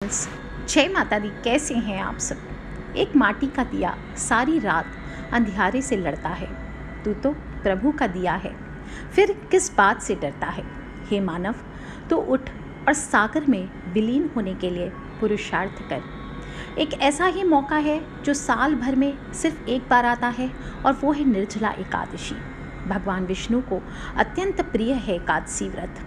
Friends, जय माता दी। कैसे हैं आप सब। एक माटी का दिया सारी रात अंधियारे से लड़ता है, तू तो प्रभु का दिया है, फिर किस बात से डरता है। हे मानव, तो उठ और सागर में विलीन होने के लिए पुरुषार्थ कर। एक ऐसा ही मौका है जो साल भर में सिर्फ एक बार आता है, और वो है निर्जला एकादशी। भगवान विष्णु को अत्यंत प्रिय है एकादशी व्रत।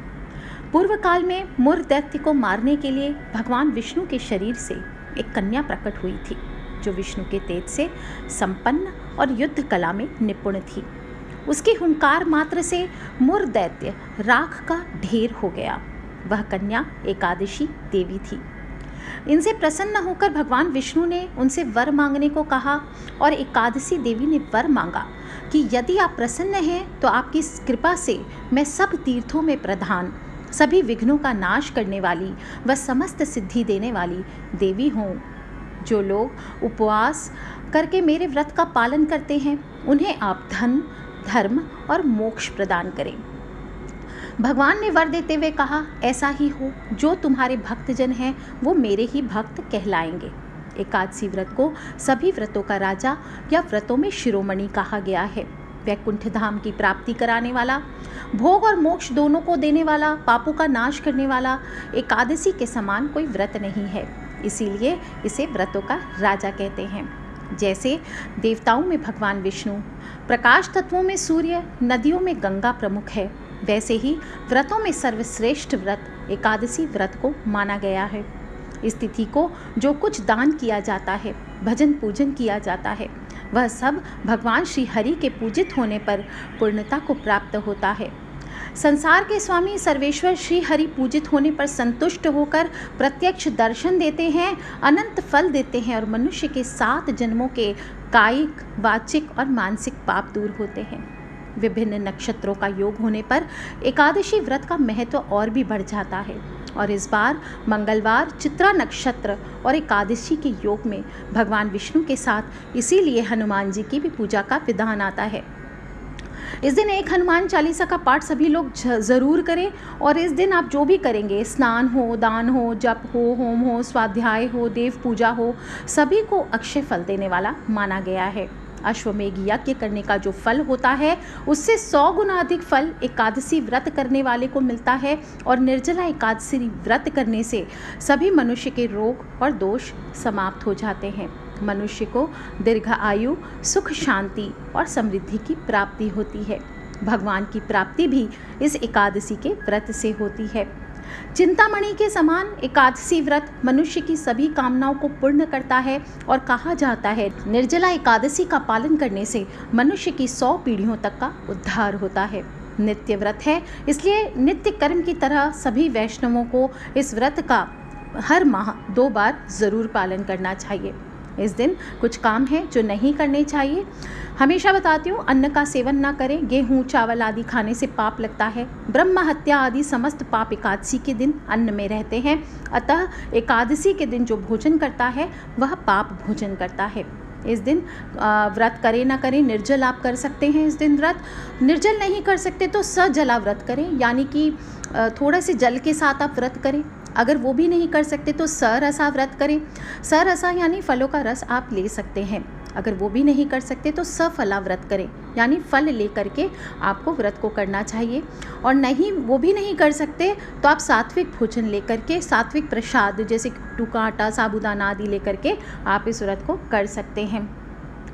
पूर्व काल में मुर दैत्य को मारने के लिए भगवान विष्णु के शरीर से एक कन्या प्रकट हुई थी, जो विष्णु के तेज से संपन्न और युद्ध कला में निपुण थी। उसकी हुंकार मात्र से मुर दैत्य राख का ढेर हो गया। वह कन्या एकादशी देवी थी। इनसे प्रसन्न होकर भगवान विष्णु ने उनसे वर मांगने को कहा, और एकादशी देवी ने वर मांगा कि यदि आप प्रसन्न हैं तो आपकी कृपा से मैं सब तीर्थों में प्रधान, सभी विघ्नों का नाश करने वाली व समस्त सिद्धि देने वाली देवी हूँ। जो लोग उपवास करके मेरे व्रत का पालन करते हैं, उन्हें आप धन, धर्म और मोक्ष प्रदान करें। भगवान ने वर देते हुए कहा, ऐसा ही हो। जो तुम्हारे भक्तजन हैं वो मेरे ही भक्त कहलाएंगे। एकादशी व्रत को सभी व्रतों का राजा या व्रतों में शिरोमणि कहा गया है। वैकुंठ धाम की प्राप्ति कराने वाला, भोग और मोक्ष दोनों को देने वाला, पापों का नाश करने वाला एकादशी के समान कोई व्रत नहीं है। इसीलिए इसे व्रतों का राजा कहते हैं। जैसे देवताओं में भगवान विष्णु, प्रकाश तत्वों में सूर्य, नदियों में गंगा प्रमुख है, वैसे ही व्रतों में सर्वश्रेष्ठ व्रत एकादशी व्रत को माना गया है। इस तिथि को जो कुछ दान किया जाता है, भजन पूजन किया जाता है, वह सब भगवान श्री हरि के पूजित होने पर पूर्णता को प्राप्त होता है। संसार के स्वामी सर्वेश्वर श्री हरि पूजित होने पर संतुष्ट होकर प्रत्यक्ष दर्शन देते हैं, अनंत फल देते हैं, और मनुष्य के 7 जन्मों के कायिक, वाचिक और मानसिक पाप दूर होते हैं। विभिन्न नक्षत्रों का योग होने पर एकादशी व्रत का महत्व और भी बढ़ जाता है, और इस बार मंगलवार, चित्रा नक्षत्र और एकादशी के योग में भगवान विष्णु के साथ इसीलिए हनुमान जी की भी पूजा का विधान आता है। इस दिन एक हनुमान चालीसा का पाठ सभी लोग ज़रूर करें, और इस दिन आप जो भी करेंगे, स्नान हो, दान हो, जप हो, होम हो, स्वाध्याय हो, देव पूजा हो, सभी को अक्षय फल देने वाला माना गया है। अश्वमेघ यज्ञ करने का जो फल होता है, उससे 100 गुना अधिक फल एकादशी व्रत करने वाले को मिलता है, और निर्जला एकादशी व्रत करने से सभी मनुष्य के रोग और दोष समाप्त हो जाते हैं। मनुष्य को दीर्घ आयु, सुख, शांति और समृद्धि की प्राप्ति होती है। भगवान की प्राप्ति भी इस एकादशी के व्रत से होती है। चिंतामणि के समान एकादशी व्रत मनुष्य की सभी कामनाओं को पूर्ण करता है, और कहा जाता है निर्जला एकादशी का पालन करने से मनुष्य की 100 पीढ़ियों तक का उद्धार होता है। नित्य व्रत है, इसलिए नित्य कर्म की तरह सभी वैष्णवों को इस व्रत का हर माह 2 बार ज़रूर पालन करना चाहिए। इस दिन कुछ काम है जो नहीं करने चाहिए। हमेशा बताती हूँ, अन्न का सेवन ना करें। गेहूँ, चावल आदि खाने से पाप लगता है। ब्रह्म हत्या आदि समस्त पाप एकादशी के दिन अन्न में रहते हैं। अतः एकादशी के दिन जो भोजन करता है वह पाप भोजन करता है। इस दिन व्रत करें ना करें, निर्जल आप कर सकते हैं। इस दिन व्रत निर्जल नहीं कर सकते तो सजला व्रत करें, यानी कि थोड़ा से जल के साथ आप व्रत करें। अगर वो भी नहीं कर सकते तो सरसा व्रत करें। सरसा यानी फलों का रस आप ले सकते हैं। अगर वो भी नहीं कर सकते तो सफला व्रत करें, यानी फल ले करके आपको व्रत को करना चाहिए। और नहीं, वो भी नहीं कर सकते तो आप सात्विक भोजन ले करके, सात्विक प्रसाद जैसे टूका आटा, साबूदाना आदि ले करके आप इस व्रत को कर सकते हैं।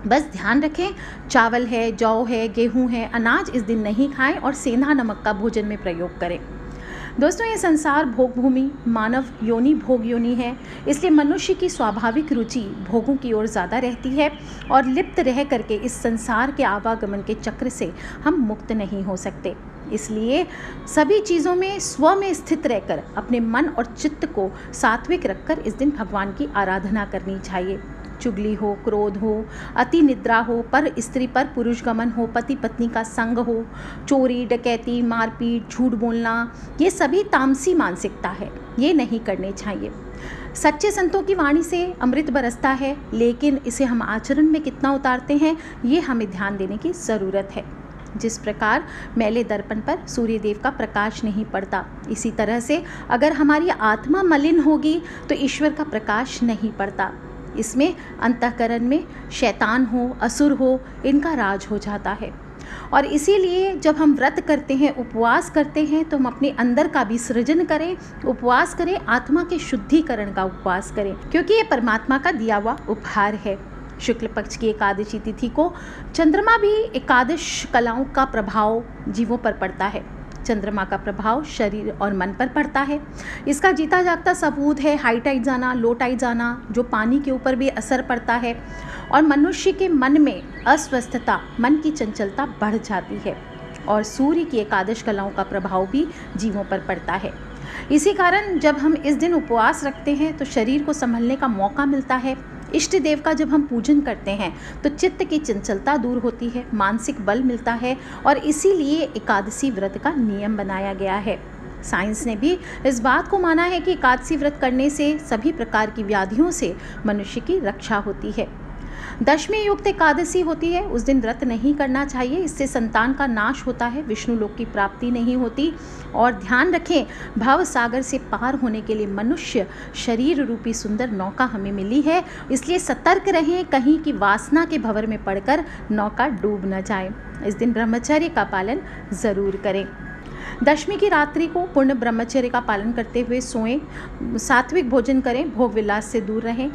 बस ध्यान रखें, चावल है, जौ है, गेहूँ है, अनाज इस दिन नहीं खाएं, और सेंधा नमक का भोजन में प्रयोग करें। दोस्तों, ये संसार भोग भूमि, मानव योनि भोग योनि है, इसलिए मनुष्य की स्वाभाविक रुचि भोगों की ओर ज़्यादा रहती है, और लिप्त रह करके इस संसार के आवागमन के चक्र से हम मुक्त नहीं हो सकते। इसलिए सभी चीज़ों में स्व में स्थित रहकर अपने मन और चित्त को सात्विक रखकर इस दिन भगवान की आराधना करनी चाहिए। चुगली हो, क्रोध हो, अति निद्रा हो, पर स्त्री पर पुरुष गमन हो, पति पत्नी का संग हो, चोरी, डकैती, मारपीट, झूठ बोलना, ये सभी तामसी मानसिकता है। ये नहीं करने चाहिए। सच्चे संतों की वाणी से अमृत बरसता है, लेकिन इसे हम आचरण में कितना उतारते हैं, ये हमें ध्यान देने की ज़रूरत है। जिस प्रकार मैले दर्पण पर सूर्यदेव का प्रकाश नहीं पड़ता, इसी तरह से अगर हमारी आत्मा मलिन होगी तो ईश्वर का प्रकाश नहीं पड़ता। इसमें अंतःकरण में शैतान हो, असुर हो, इनका राज हो जाता है। और इसीलिए जब हम व्रत करते हैं, उपवास करते हैं, तो हम अपने अंदर का भी सृजन करें, उपवास करें, आत्मा के शुद्धिकरण का उपवास करें, क्योंकि ये परमात्मा का दिया हुआ उपहार है। शुक्ल पक्ष की एकादशी तिथि को चंद्रमा भी एकादश कलाओं का प्रभाव जीवों पर पड़ता है। चंद्रमा का प्रभाव शरीर और मन पर पड़ता है। इसका जीता जागता सबूत है हाई टाइड जाना, लो टाइड जाना, जो पानी के ऊपर भी असर पड़ता है और मनुष्य के मन में अस्वस्थता, मन की चंचलता बढ़ जाती है और सूर्य की एकादश कलाओं का प्रभाव भी जीवों पर पड़ता है। इसी कारण जब हम इस दिन उपवास रखते हैं तो शरीर को संभलने का मौका मिलता है। इष्ट देव का जब हम पूजन करते हैं तो चित्त की चंचलता दूर होती है, मानसिक बल मिलता है और इसीलिए एकादशी व्रत का नियम बनाया गया है। साइंस ने भी इस बात को माना है कि एकादशी व्रत करने से सभी प्रकार की व्याधियों से मनुष्य की रक्षा होती है। दशमी युक्त एकादशी होती है, उस दिन व्रत नहीं करना चाहिए, इससे संतान का नाश होता है, विष्णु लोक की प्राप्ति नहीं होती। और ध्यान रखें, भव सागर से पार होने के लिए मनुष्य शरीर रूपी सुंदर नौका हमें मिली है, इसलिए सतर्क रहें कहीं की वासना के भंवर में पड़कर नौका डूब न जाए। इस दिन ब्रह्मचर्य का पालन ज़रूर करें। दशमी की रात्रि को पूर्ण ब्रह्मचर्य का पालन करते हुए सोएं, सात्विक भोजन करें, भोग विलास से दूर रहें।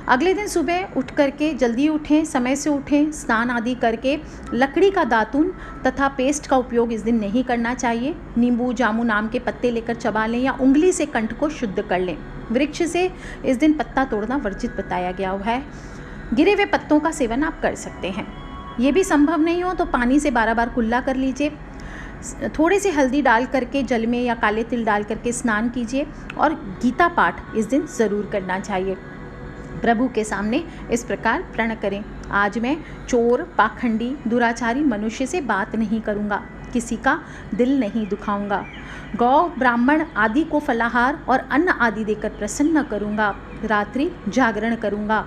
अगले दिन सुबह उठ करके जल्दी उठें, समय से उठें, स्नान आदि करके लकड़ी का दातून तथा पेस्ट का उपयोग इस दिन नहीं करना चाहिए। नींबू जामुन आम के पत्ते लेकर चबा लें या उंगली से कंठ को शुद्ध कर लें। वृक्ष से इस दिन पत्ता तोड़ना वर्जित बताया गया हुआ है। गिरे हुए पत्तों का सेवन आप कर सकते हैं। ये भी संभव नहीं हो तो पानी से 12 बार कुल्ला कर लीजिए। थोड़ी सी हल्दी डाल करके जल में या काले तिल डाल करके स्नान कीजिए और गीता पाठ इस दिन ज़रूर करना चाहिए। प्रभु के सामने इस प्रकार प्रण करें, आज मैं चोर, पाखंडी, दुराचारी मनुष्य से बात नहीं करूँगा, किसी का दिल नहीं दुखाऊंगा, गौ ब्राह्मण आदि को फलाहार और अन्न आदि देकर प्रसन्न करूँगा, रात्रि जागरण करूँगा।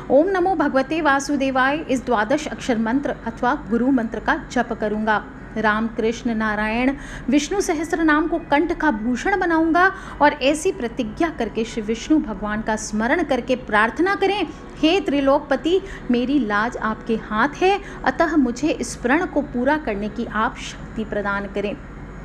ओम नमो भगवते वासुदेवाय इस 12 अक्षर मंत्र अथवा गुरु मंत्र का जप करूँगा। राम कृष्ण नारायण विष्णु सहस्त्र नाम को कंठ का भूषण बनाऊंगा और ऐसी प्रतिज्ञा करके श्री विष्णु भगवान का स्मरण करके प्रार्थना करें, हे त्रिलोकपति, मेरी लाज आपके हाथ है, अतः मुझे इस प्रण को पूरा करने की आप शक्ति प्रदान करें।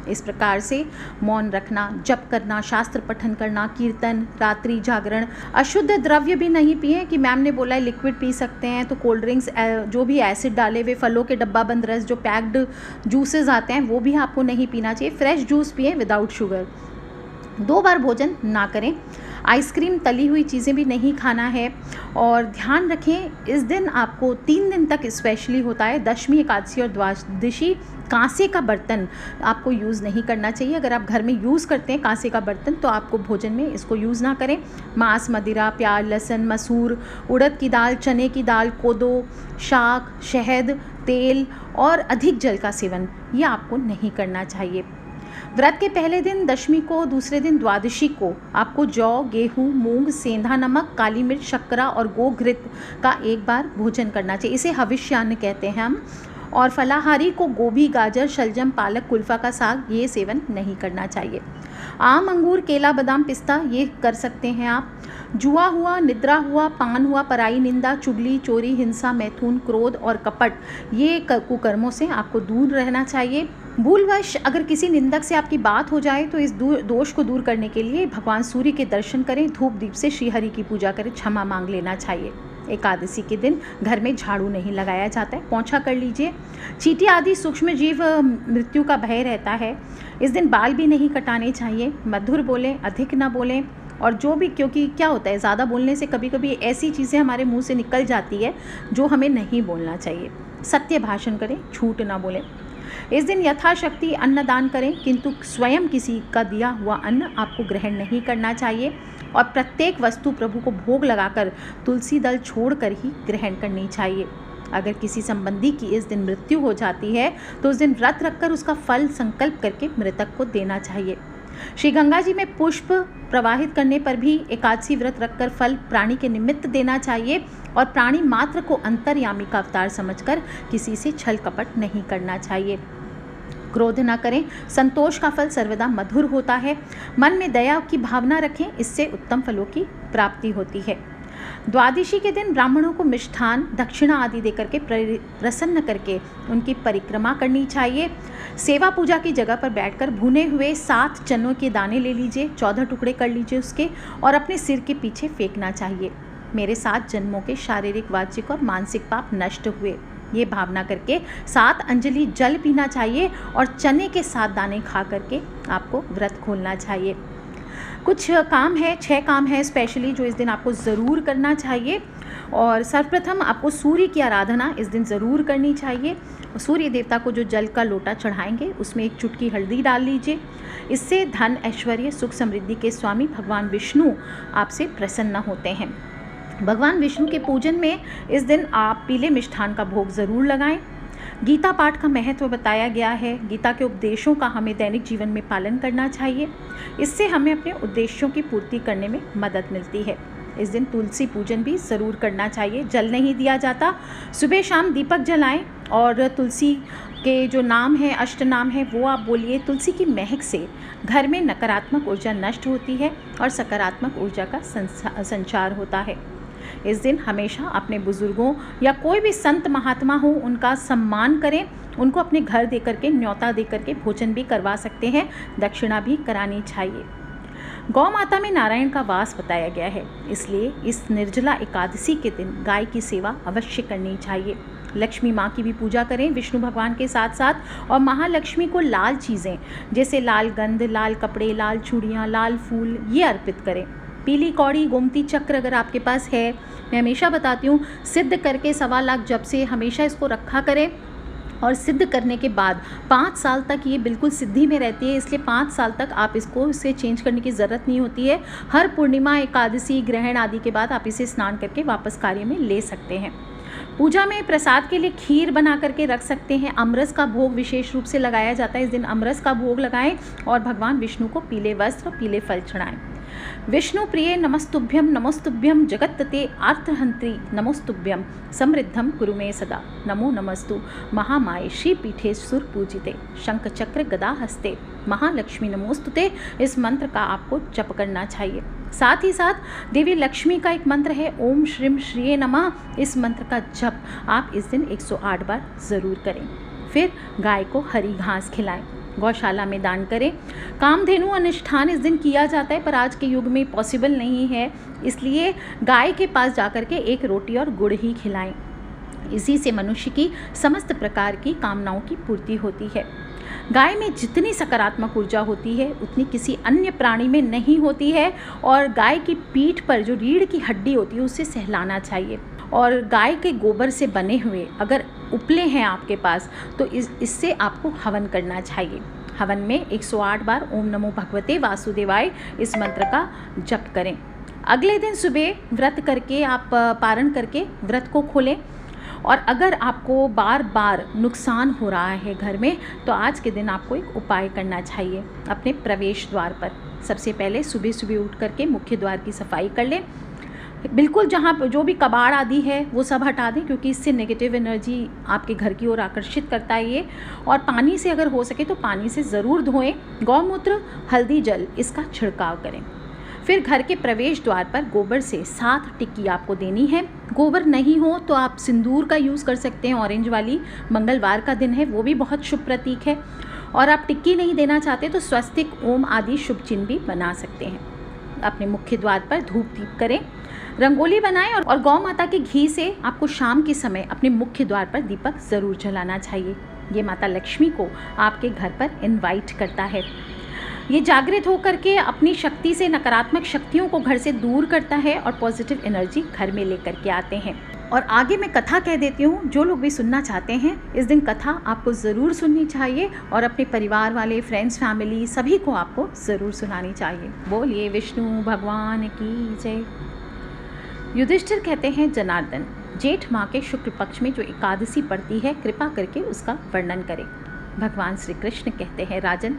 इस प्रकार से मौन रखना, जप करना, शास्त्र पठन करना, कीर्तन, रात्रि जागरण, अशुद्ध द्रव्य भी नहीं पिए कि मैम ने बोला है लिक्विड पी सकते हैं, तो कोल्ड ड्रिंक्स, जो भी एसिड डाले हुए फलों के डब्बा बंद रस, जो पैक्ड जूसेस आते हैं वो भी आपको नहीं पीना चाहिए। फ्रेश जूस पिए विदाउट शुगर। 2 बार भोजन ना करें। आइसक्रीम, तली हुई चीज़ें भी नहीं खाना है। और ध्यान रखें, इस दिन आपको 3 दिन तक स्पेशली होता है, दशमी, एकादशी और द्वादशी, कांसे का बर्तन आपको यूज़ नहीं करना चाहिए। अगर आप घर में यूज़ करते हैं कांसे का बर्तन तो आपको भोजन में इसको यूज़ ना करें। मांस, मदिरा, प्याज, लहसुन, मसूर, उड़द की दाल, चने की दाल, कोदो, शाक, शहद, तेल और अधिक जल का सेवन ये आपको नहीं करना चाहिए। व्रत के पहले दिन दशमी को, दूसरे दिन द्वादशी को आपको जौ, गेहूँ, मूंग, सेंधा नमक, काली मिर्च, शक्करा और गोघृत का 1 बार भोजन करना चाहिए। इसे हविष्यान्न कहते हैं हम। और फलाहारी को गोभी, गाजर, शलजम, पालक, कुल्फा का साग ये सेवन नहीं करना चाहिए। आम, अंगूर, केला, बादाम, पिस्ता ये कर सकते हैं आप। जुआ हुआ, निद्रा हुआ, पान हुआ, पराई निंदा, चुगली, चोरी, हिंसा, मैथुन, क्रोध और कपट ये कुकर्मों से आपको दूर रहना चाहिए। भूलवश अगर किसी निंदक से आपकी बात हो जाए तो इस दोष को दूर करने के लिए भगवान सूर्य के दर्शन करें, धूप दीप से श्रीहरि की पूजा करें, क्षमा मांग लेना चाहिए। एकादशी के दिन घर में झाड़ू नहीं लगाया जाता है, पोंछा कर लीजिए। चींटी आदि सूक्ष्म जीव मृत्यु का भय रहता है। इस दिन बाल भी नहीं कटाने चाहिए। मधुर बोलें, अधिक ना बोलें। और जो भी, क्योंकि क्या होता है ज़्यादा बोलने से कभी कभी ऐसी चीज़ें हमारे मुंह से निकल जाती है जो हमें नहीं बोलना चाहिए। सत्य भाषण करें, झूठ ना बोलें। इस दिन यथाशक्ति अन्नदान करें, किंतु स्वयं किसी का दिया हुआ अन्न आपको ग्रहण नहीं करना चाहिए। और प्रत्येक वस्तु प्रभु को भोग लगाकर तुलसी दल छोड़कर ही ग्रहण करनी चाहिए। अगर किसी संबंधी की इस दिन मृत्यु हो जाती है तो उस दिन व्रत रखकर उसका फल संकल्प करके मृतक को देना चाहिए। श्री गंगा जी में पुष्प प्रवाहित करने पर भी एकादशी व्रत रखकर फल प्राणी के निमित्त देना चाहिए और प्राणी मात्र को अंतर्यामी का अवतार समझकर किसी से छल कपट नहीं करना चाहिए। क्रोध न करें, संतोष का फल सर्वदा मधुर होता है। मन में दया की भावना रखें, इससे उत्तम फलों की प्राप्ति होती है। द्वादशी के दिन ब्राह्मणों को मिष्ठान, दक्षिणा आदि देकर के प्रसन्न करके उनकी परिक्रमा करनी चाहिए। सेवा पूजा की जगह पर बैठकर भुने हुए 7 चनों के दाने ले लीजिए, 14 टुकड़े कर लीजिए उसके, और अपने सिर के पीछे फेंकना चाहिए। मेरे 7 जन्मों के शारीरिक, वाचिक और मानसिक पाप नष्ट हुए, ये भावना करके 7 अंजलि जल पीना चाहिए और चने के 7 दाने खा करके आपको व्रत खोलना चाहिए। कुछ काम है, 6 काम है स्पेशली जो इस दिन आपको ज़रूर करना चाहिए। और सर्वप्रथम आपको सूर्य की आराधना इस दिन ज़रूर करनी चाहिए। सूर्य देवता को जो जल का लोटा चढ़ाएंगे उसमें 1 चुटकी हल्दी डाल लीजिए। इससे धन, ऐश्वर्य, सुख, समृद्धि के स्वामी भगवान विष्णु आपसे प्रसन्न होते हैं। भगवान विष्णु के पूजन में इस दिन आप पीले मिष्ठान का भोग ज़रूर लगाएं। गीता पाठ का महत्व बताया गया है। गीता के उपदेशों का हमें दैनिक जीवन में पालन करना चाहिए। इससे हमें अपने उद्देश्यों की पूर्ति करने में मदद मिलती है। इस दिन तुलसी पूजन भी ज़रूर करना चाहिए। जल नहीं दिया जाता, सुबह शाम दीपक जलाएं और तुलसी के जो नाम है, अष्ट नाम है, वो आप बोलिए। तुलसी की महक से घर में नकारात्मक ऊर्जा नष्ट होती है और सकारात्मक ऊर्जा का संचार होता है। इस दिन हमेशा अपने बुजुर्गों या कोई भी संत महात्मा हो उनका सम्मान करें। उनको अपने घर दे करके, न्योता दे करके भोजन भी करवा सकते हैं, दक्षिणा भी करानी चाहिए। गौ माता में नारायण का वास बताया गया है, इसलिए इस निर्जला एकादशी के दिन गाय की सेवा अवश्य करनी चाहिए। लक्ष्मी माँ की भी पूजा करें विष्णु भगवान के साथ साथ। और महालक्ष्मी को लाल चीज़ें जैसे लाल गंध, लाल कपड़े, लाल चूड़ियाँ, लाल फूल ये अर्पित करें। पीली कौड़ी, गोमती चक्र अगर आपके पास है, मैं हमेशा बताती हूँ, सिद्ध करके 1.25 लाख जप से हमेशा इसको रखा करें। और सिद्ध करने के बाद 5 साल तक ये बिल्कुल सिद्धि में रहती है, इसलिए 5 साल तक आप इसको इसे चेंज करने की ज़रूरत नहीं होती है। हर पूर्णिमा, एकादशी, ग्रहण आदि के बाद आप इसे स्नान करके वापस कार्य में ले सकते हैं। पूजा में प्रसाद के लिए खीर बना करके रख सकते हैं। अमरस का भोग विशेष रूप से लगाया जाता है, इस दिन अमरस का भोग लगाएं और भगवान विष्णु को पीले वस्त्र, पीले फल चढ़ाएं। विष्णु प्रिय नमस्तुभ्यम, नमस्तुभ्यम जगत्तते आर्तहंत्री, नमोस्तुभ्यम समृद्धम कुरु मे सदा, नमो नमस्तु महामाये श्री पीठे सुर पूजिते, शंख चक्र गदा हस्ते, महालक्ष्मी नमोस्तुते। इस मंत्र का आपको जप करना चाहिए। साथ ही साथ देवी लक्ष्मी का एक मंत्र है, ओम श्रीम श्रीये नमः। इस मंत्र का जप आप इस दिन 108 बार ज़रूर करें। फिर गाय को हरी घास खिलाएं, गौशाला में दान करें। कामधेनु अनुष्ठान इस दिन किया जाता है पर आज के युग में पॉसिबल नहीं है, इसलिए गाय के पास जाकर के 1 रोटी और गुड़ ही खिलाएं। इसी से मनुष्य की समस्त प्रकार की कामनाओं की पूर्ति होती है। गाय में जितनी सकारात्मक ऊर्जा होती है उतनी किसी अन्य प्राणी में नहीं होती है। और गाय की पीठ पर जो रीढ़ की हड्डी होती है उसे सहलाना चाहिए। और गाय के गोबर से बने हुए अगर उपले हैं आपके पास तो इससे आपको हवन करना चाहिए। हवन में 108 बार ओम नमो भगवते वासुदेवाय इस मंत्र का जप करें। अगले दिन सुबह व्रत करके आप पारण करके व्रत को खोलें। और अगर आपको बार बार नुकसान हो रहा है घर में तो आज के दिन आपको एक उपाय करना चाहिए। अपने प्रवेश द्वार पर सबसे पहले सुबह सुबह उठ करके मुख्य द्वार की सफाई कर लें। बिल्कुल जहाँ जो भी कबाड़ आदि है वो सब हटा दें, क्योंकि इससे नेगेटिव एनर्जी आपके घर की ओर आकर्षित करता है ये। और पानी से अगर हो सके तो पानी से ज़रूर धोएं। गौमूत्र, हल्दी जल इसका छिड़काव करें। फिर घर के प्रवेश द्वार पर गोबर से 7 टिक्की आपको देनी है। गोबर नहीं हो तो आप सिंदूर का यूज़ कर सकते हैं, ऑरेंज वाली। मंगलवार का दिन है, वो भी बहुत शुभ प्रतीक है। और आप टिक्की नहीं देना चाहते तो स्वस्तिक, ओम आदि शुभ चिन्ह भी बना सकते हैं। अपने मुख्य द्वार पर धूप दीप करें, रंगोली बनाएं और गौ माता के घी से आपको शाम के समय अपने मुख्य द्वार पर दीपक ज़रूर जलाना चाहिए। ये माता लक्ष्मी को आपके घर पर इनवाइट करता है। ये जागृत होकर के अपनी शक्ति से नकारात्मक शक्तियों को घर से दूर करता है और पॉजिटिव एनर्जी घर में लेकर के आते हैं। और आगे मैं कथा कह देती हूँ, जो लोग भी सुनना चाहते हैं इस दिन कथा आपको ज़रूर सुननी चाहिए और अपने परिवार वाले, फ्रेंड्स, फैमिली सभी को आपको ज़रूर सुनानी चाहिए। बोलिए विष्णु भगवान की जय। युधिष्ठिर कहते हैं, जनार्दन, जेठ माह के शुक्ल पक्ष में जो एकादशी पड़ती है कृपा करके उसका वर्णन करें। भगवान श्री कृष्ण कहते हैं, राजन,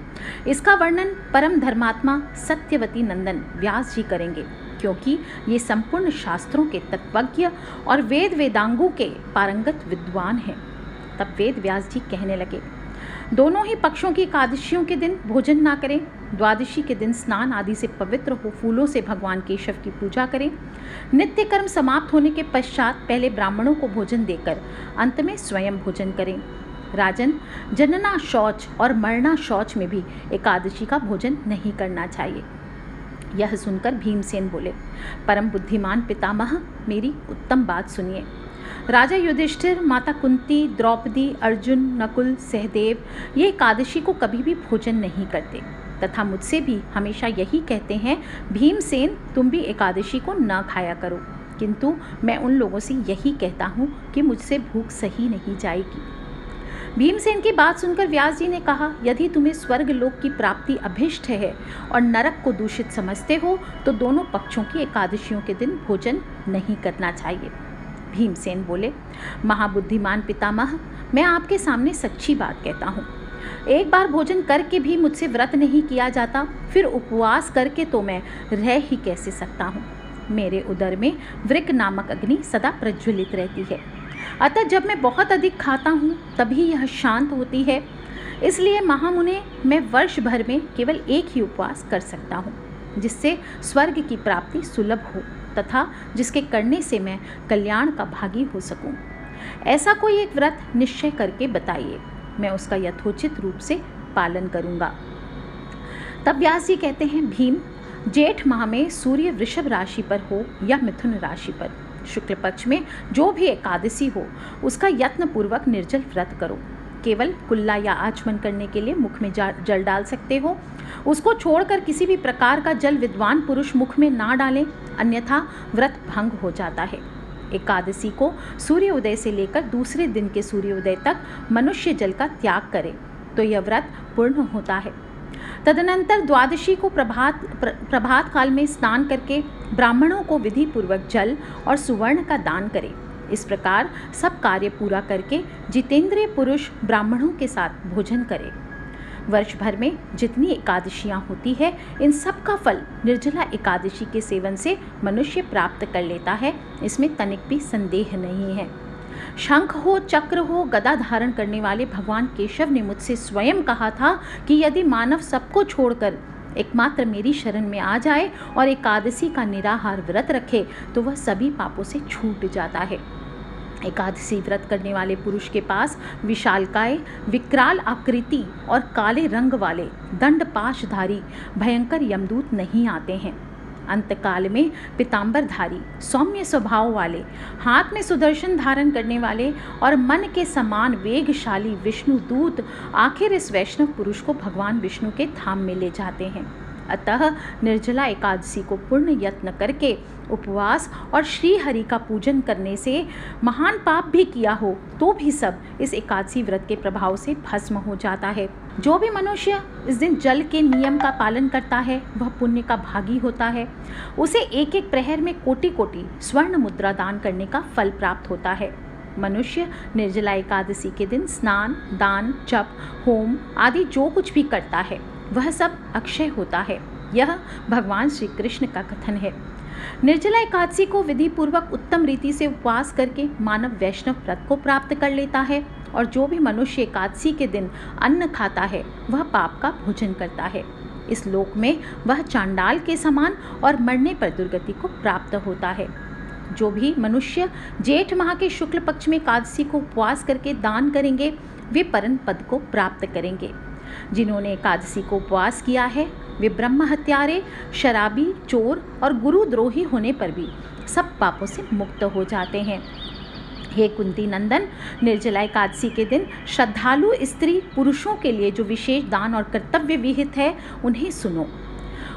इसका वर्णन परम धर्मात्मा सत्यवती नंदन व्यास जी करेंगे, क्योंकि ये संपूर्ण शास्त्रों के तत्वज्ञ और वेद वेदांगों के पारंगत विद्वान हैं। तब वेद व्यास जी कहने लगे, दोनों ही पक्षों की एकादशियों के दिन भोजन ना करें। द्वादशी के दिन स्नान आदि से पवित्र हो फूलों से भगवान केशव की पूजा करें। नित्य कर्म समाप्त होने के पश्चात पहले ब्राह्मणों को भोजन देकर अंत में स्वयं भोजन करें। राजन, जनना शौच और मरना शौच में भी एकादशी का भोजन नहीं करना चाहिए। यह सुनकर भीमसेन बोले, परम बुद्धिमान पितामह, मेरी उत्तम बात सुनिए। राजा युधिष्ठिर, माता कुंती, द्रौपदी, अर्जुन, नकुल, सहदेव ये एकादशी को कभी भी भोजन नहीं करते तथा मुझसे भी हमेशा यही कहते हैं, भीमसेन तुम भी एकादशी को न खाया करो। किंतु मैं उन लोगों से यही कहता हूँ कि मुझसे भूख सही नहीं जाएगी। भीमसेन की बात सुनकर व्यास जी ने कहा, यदि तुम्हें स्वर्ग लोक की प्राप्ति अभिष्ट है और नरक को दूषित समझते हो तो दोनों पक्षों की एकादशियों के दिन भोजन नहीं करना चाहिए। भीमसेन बोले, महाबुद्धिमान पितामह, मैं आपके सामने सच्ची बात कहता हूँ। एक बार भोजन करके भी मुझसे व्रत नहीं किया जाता, फिर उपवास करके तो मैं रह ही कैसे सकता हूँ। मेरे उदर में वृक नामक अग्नि सदा प्रज्वलित रहती है, अतः जब मैं बहुत अधिक खाता हूँ तभी यह शांत होती है। इसलिए महामुने, मैं वर्ष भर में केवल एक ही उपवास कर सकता हूँ, जिससे स्वर्ग की प्राप्ति सुलभ हो तथा जिसके करने से मैं कल्याण का भागी हो सकूं। ऐसा कोई एक व्रत निश्चय करके बताइए, मैं उसका यथोचित रूप से पालन करूंगा। तब व्यास जी कहते हैं, भीम, जेठ माह में सूर्य वृषभ राशि पर हो या मिथुन राशि पर, शुक्ल पक्ष में जो भी एकादशी हो उसका यत्न पूर्वक निर्जल व्रत करो। केवल कुल्ला या आचमन करने के लिए मुख में जल डाल सकते हो। उसको छोड़कर किसी भी प्रकार का जल विद्वान पुरुष मुख में ना डालें, अन्यथा व्रत भंग हो जाता है। एकादशी को सूर्योदय से लेकर दूसरे दिन के सूर्योदय तक मनुष्य जल का त्याग करे तो यह व्रत पूर्ण होता है। तदनंतर द्वादशी को प्रभात काल में स्नान करके ब्राह्मणों को विधि पूर्वक जल और सुवर्ण का दान करें। इस प्रकार सब कार्य पूरा करके जितेंद्रिय पुरुष ब्राह्मणों के साथ भोजन करे। वर्ष भर में जितनी एकादशियां होती है, इन सब का फल निर्जला एकादशी के सेवन से मनुष्य प्राप्त कर लेता है, इसमें तनिक भी संदेह नहीं है। शंख हो, चक्र हो, गदा धारण करने वाले भगवान केशव ने मुझसे स्वयं कहा था कि यदि मानव सबको छोड़कर एकमात्र मेरी शरण में आ जाए और एकादशी का निराहार व्रत रखे तो वह सभी पापों से छूट जाता है। एकादशी व्रत करने वाले पुरुष के पास विशालकाय, विकराल आकृति और काले रंग वाले दंडपाशधारी भयंकर यमदूत नहीं आते हैं। अंतकाल में पीतांबरधारी, सौम्य स्वभाव वाले, हाथ में सुदर्शन धारण करने वाले और मन के समान वेगशाली विष्णु दूत आखिर इस वैष्णव पुरुष को भगवान विष्णु के धाम में ले जाते हैं। अतः निर्जला एकादशी को पूर्ण यत्न करके उपवास और श्री हरि का पूजन करने से महान पाप भी किया हो तो भी सब इस एकादशी व्रत के प्रभाव से भस्म हो जाता है। जो भी मनुष्य इस दिन जल के नियम का पालन करता है वह पुण्य का भागी होता है। उसे एक एक प्रहर में कोटि कोटि स्वर्ण मुद्रा दान करने का फल प्राप्त होता है। मनुष्य निर्जला एकादशी के दिन स्नान, दान, जप, होम आदि जो कुछ भी करता है वह सब अक्षय होता है। यह भगवान श्री कृष्ण का कथन है। निर्जला एकादशी को विधि पूर्वक उत्तम रीति से उपवास करके मानव वैष्णव व्रत को प्राप्त कर लेता है और जो भी मनुष्य एकादशी के दिन अन्न खाता है वह पाप का भोजन करता है। इस लोक में वह चांडाल के समान और मरने पर दुर्गति को प्राप्त होता है। जो भी मनुष्य जेठ माह के शुक्ल पक्ष में एकादशी को उपवास करके दान करेंगे वे परम पद को प्राप्त करेंगे। जिन्होंने एकादशी को उपवास किया है वे ब्रह्म हत्यारे, शराबी, चोर और गुरुद्रोही होने पर भी सब पापों से मुक्त हो जाते हैं। हे कुंती नंदन, निर्जला एकादशी के दिन श्रद्धालु स्त्री पुरुषों के लिए जो विशेष दान और कर्तव्य विहित है उन्हें सुनो।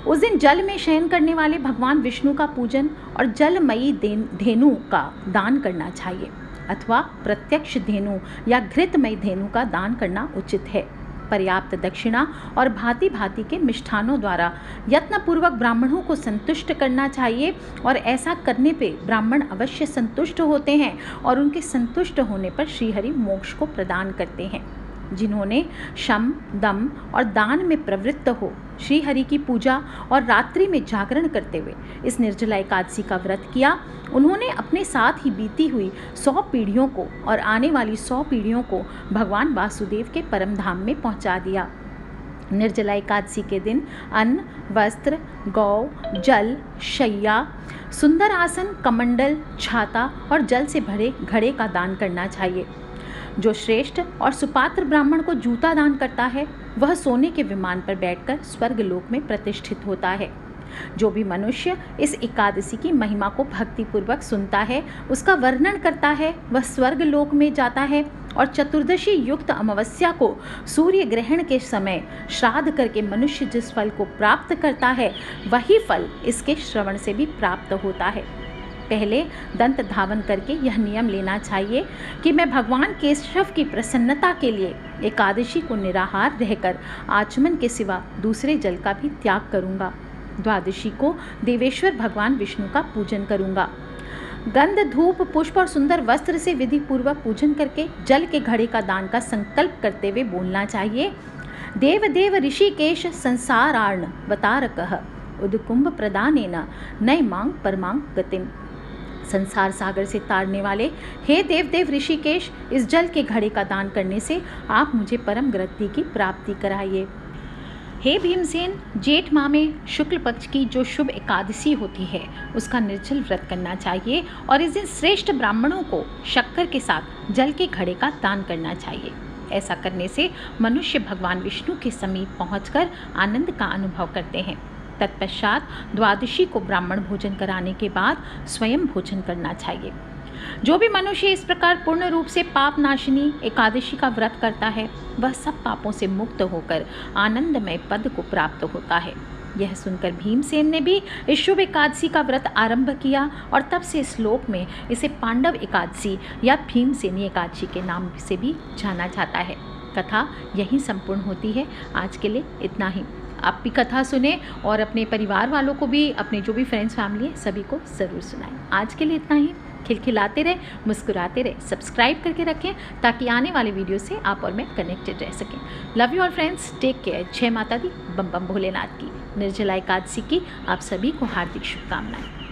उस दिन जल में शयन करने वाले भगवान विष्णु का पूजन और जलमयी धेनु का दान करना चाहिए अथवा प्रत्यक्ष धेनु या घृतमयी धेनु का दान करना उचित है। पर्याप्त दक्षिणा और भांति भांति के मिष्ठानों द्वारा यत्नपूर्वक ब्राह्मणों को संतुष्ट करना चाहिए और ऐसा करने पे ब्राह्मण अवश्य संतुष्ट होते हैं और उनके संतुष्ट होने पर श्रीहरि मोक्ष को प्रदान करते हैं। जिन्होंने शम, दम और दान में प्रवृत्त हो श्री हरि की पूजा और रात्रि में जागरण करते हुए इस निर्जला एकादशी का व्रत किया, उन्होंने अपने साथ ही बीती हुई 100 पीढ़ियों को और आने वाली 100 पीढ़ियों को भगवान वासुदेव के परम धाम में पहुंचा दिया। निर्जला एकादशी के दिन अन्न, वस्त्र, गौ, जल, शैया, सुंदर आसन, कमंडल, छाता और जल से भरे घड़े का दान करना चाहिए। जो श्रेष्ठ और सुपात्र ब्राह्मण को जूता दान करता है वह सोने के विमान पर बैठकर स्वर्ग लोक में प्रतिष्ठित होता है। जो भी मनुष्य इस एकादशी की महिमा को भक्तिपूर्वक सुनता है, उसका वर्णन करता है, वह स्वर्ग लोक में जाता है और चतुर्दशी युक्त अमावस्या को सूर्य ग्रहण के समय श्राद्ध करके मनुष्य जिस फल को प्राप्त करता है वही फल इसके श्रवण से भी प्राप्त होता है। पहले दंत धावन करके यह नियम लेना चाहिए कि मैं भगवान केशव की प्रसन्नता के लिए एकादशी को निराहार रहकर आचमन के सिवा दूसरे जल का भी त्याग करूंगा। द्वादशी को देवेश्वर भगवान विष्णु का पूजन करूंगा। गंध, धूप, पुष्प और सुंदर वस्त्र से विधि पूर्वक पूजन करके जल के घड़े का दान का संकल्प करते हुए बोलना चाहिए, देव देव ऋषिकेश संसारार्ण वतारकः उदकुंभ प्रदानेन नैमांग परमांग गतिम। संसार सागर से तारने वाले हे देव देव ऋषिकेश, इस जल के घड़े का दान करने से आप मुझे परम गति की प्राप्ति कराइए। हे भीमसेन, जेठ माह में शुक्ल पक्ष की जो शुभ एकादशी होती है उसका निर्जल व्रत करना चाहिए और इस दिन श्रेष्ठ ब्राह्मणों को शक्कर के साथ जल के घड़े का दान करना चाहिए। ऐसा करने से मनुष्य भगवान विष्णु के समीप पहुंचकर आनंद का अनुभव करते हैं। तत्पश्चात द्वादशी को ब्राह्मण भोजन कराने के बाद स्वयं भोजन करना चाहिए। जो भी मनुष्य इस प्रकार पूर्ण रूप से पाप नाशिनी एकादशी का व्रत करता है वह सब पापों से मुक्त होकर आनंदमय पद को प्राप्त होता है। यह सुनकर भीमसेन ने भी इस शुभ एकादशी का व्रत आरंभ किया और तब से श्लोक में इसे पांडव एकादशी या भीमसेनी एकादशी के नाम से भी जाना जाता है। कथा यहीं संपूर्ण होती है। आज के लिए इतना ही। आप भी कथा सुने और अपने परिवार वालों को भी, अपने जो भी फ्रेंड्स फैमिली है सभी को ज़रूर सुनाएं। आज के लिए इतना ही। खिलखिलाते रहे, मुस्कुराते रहे, सब्सक्राइब करके रखें ताकि आने वाले वीडियो से आप और मैं कनेक्टेड रह सकें। Love you all friends, take care. जय माता दी, बम बम भोलेनाथ की। निर्जला एकादशी की आप सभी को हार्दिक शुभकामनाएं।